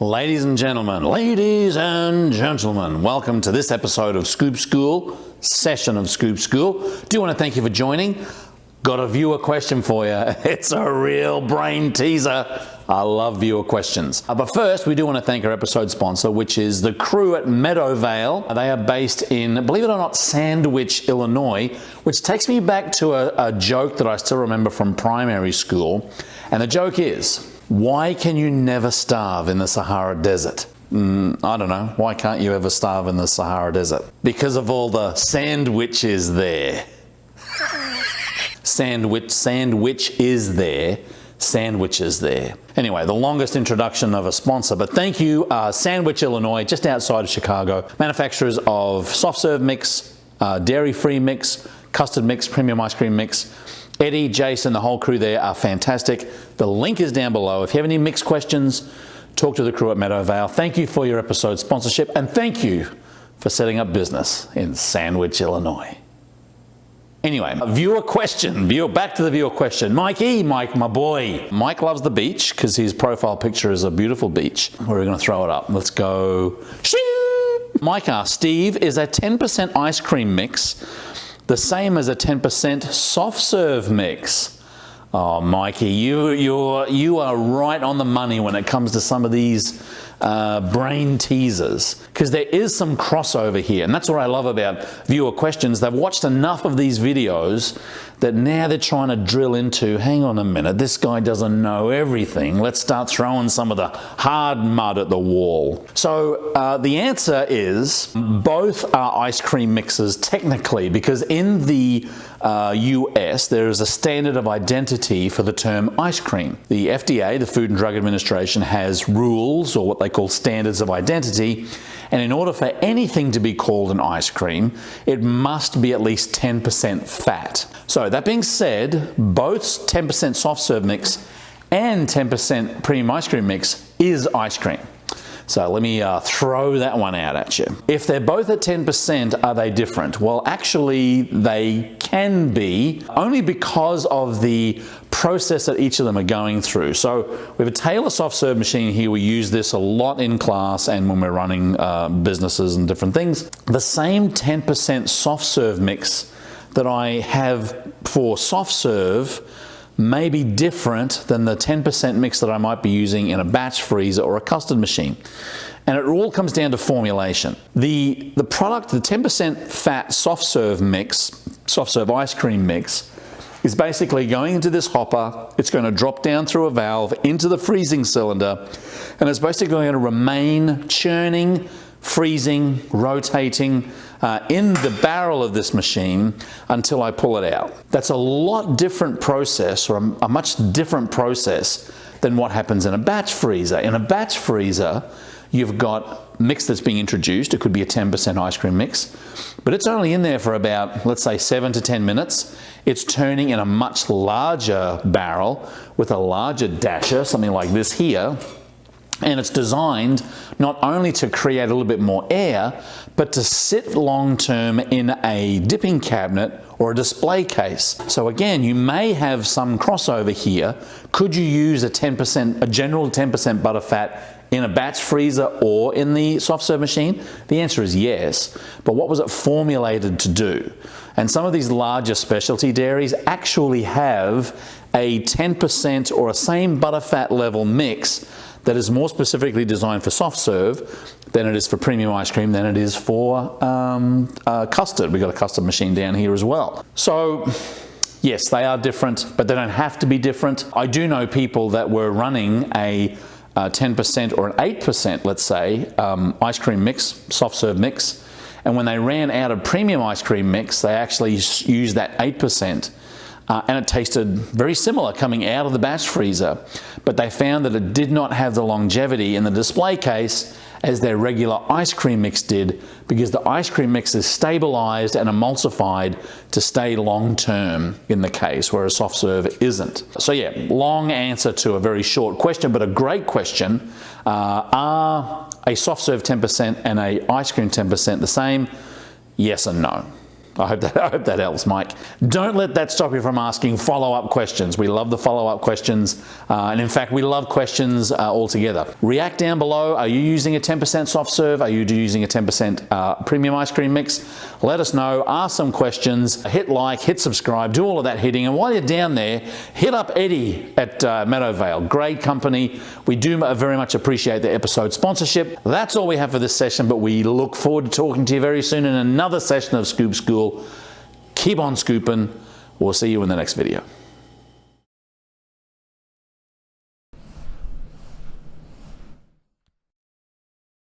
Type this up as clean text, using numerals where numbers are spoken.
Ladies and gentlemen, welcome to this episode of Scoop School, session of Scoop School. Do want to thank you for joining. Got a viewer question for you. It's a real brain teaser. I love viewer questions. But first, we do want to thank our episode sponsor, which is the crew at Meadowvale. They are based in, believe it or not, Sandwich, Illinois, which takes me back to a joke that I still remember from primary school. And the joke is, why can you never starve in the Sahara Desert? I don't know. Why can't you ever starve in the Sahara Desert? Because of all the sandwiches there. Sandwich is there. Sandwiches there. Anyway, the longest introduction of a sponsor, but thank you, Sandwich, Illinois, just outside of Chicago. Manufacturers of soft serve mix, dairy-free mix, custard mix, premium ice cream mix. Eddie, Jason, the whole crew there are fantastic. The link is down below. If you have any mix questions, talk to the crew at Meadowvale. Thank you for your episode sponsorship, and thank you for setting up business in Sandwich, Illinois. Anyway, a viewer question. Back to the viewer question. Mike, my boy. Mike loves the beach because his profile picture is a beautiful beach. We're going to throw it up. Let's go. Shing! Mike asks, Steve, is a 10% ice cream mix the same as a 10% soft serve mix? Oh, Mikey, you are right on the money when it comes to some of these brain teasers, because there is some crossover here, and that's what I love about viewer questions. They've watched enough of these videos that now they're trying to drill into, hang on a minute, this guy doesn't know everything. Let's start throwing some of the hard mud at the wall. So the answer is both are ice cream mixes technically, because in the US there is a standard of identity for the term ice cream. The FDA, the Food and Drug Administration, has rules, or what they call standards of identity, and in order for anything to be called an ice cream, it must be at least 10% fat. So that being said, both 10% soft serve mix and 10% premium ice cream mix is ice cream. So let me throw that one out at you. If they're both at 10%, are they different? Well, actually, they can be, only because of the process that each of them are going through. So we have a Taylor soft serve machine here. We use this a lot in class and when we're running businesses and different things. The same 10% soft serve mix that I have for soft serve may be different than the 10% mix that I might be using in a batch freezer or a custard machine. And it all comes down to formulation. The product, the 10% fat soft serve mix, soft serve ice cream mix, is basically going into this hopper. It's going to drop down through a valve into the freezing cylinder, and it's basically going to remain churning, freezing, rotating in the barrel of this machine until I pull it out. That's a lot different process, or a much different process than what happens in a batch freezer. In a batch freezer, you've got mix that's being introduced. It could be a 10% ice cream mix, but it's only in there for about, let's say, 7 to 10 minutes. It's turning in a much larger barrel with a larger dasher, something like this here. And it's designed not only to create a little bit more air, but to sit long-term in a dipping cabinet or a display case. So again, you may have some crossover here. Could you use a general 10% butterfat in a batch freezer or in the soft serve machine? The answer is yes. But what was it formulated to do? And some of these larger specialty dairies actually have a 10% or a same butterfat level mix that is more specifically designed for soft serve than it is for premium ice cream, than it is for custard. We've got a custard machine down here as well. So yes, they are different, but they don't have to be different. I do know people that were running a 10% or an 8%, let's say, ice cream mix, soft serve mix, and when they ran out of premium ice cream mix, they actually used that 8%. And it tasted very similar coming out of the batch freezer, but they found that it did not have the longevity in the display case as their regular ice cream mix did, because the ice cream mix is stabilized and emulsified to stay long term in the case, whereas soft serve isn't. So yeah, long answer to a very short question, but a great question. Are a soft serve 10% and a ice cream 10% the same? Yes and no. I hope that helps, Mike. Don't let that stop you from asking follow-up questions. We love the follow-up questions, and in fact, we love questions altogether. React down below. Are you using a 10% soft serve? Are you using a 10% premium ice cream mix? Let us know. Ask some questions. Hit like, hit subscribe, do all of that hitting, and while you're down there, hit up Eddie at Meadowvale. Great company. We do very much appreciate the episode sponsorship. That's all we have for this session, but we look forward to talking to you very soon in another session of Scoop School. Keep on scooping. We'll see you in the next video.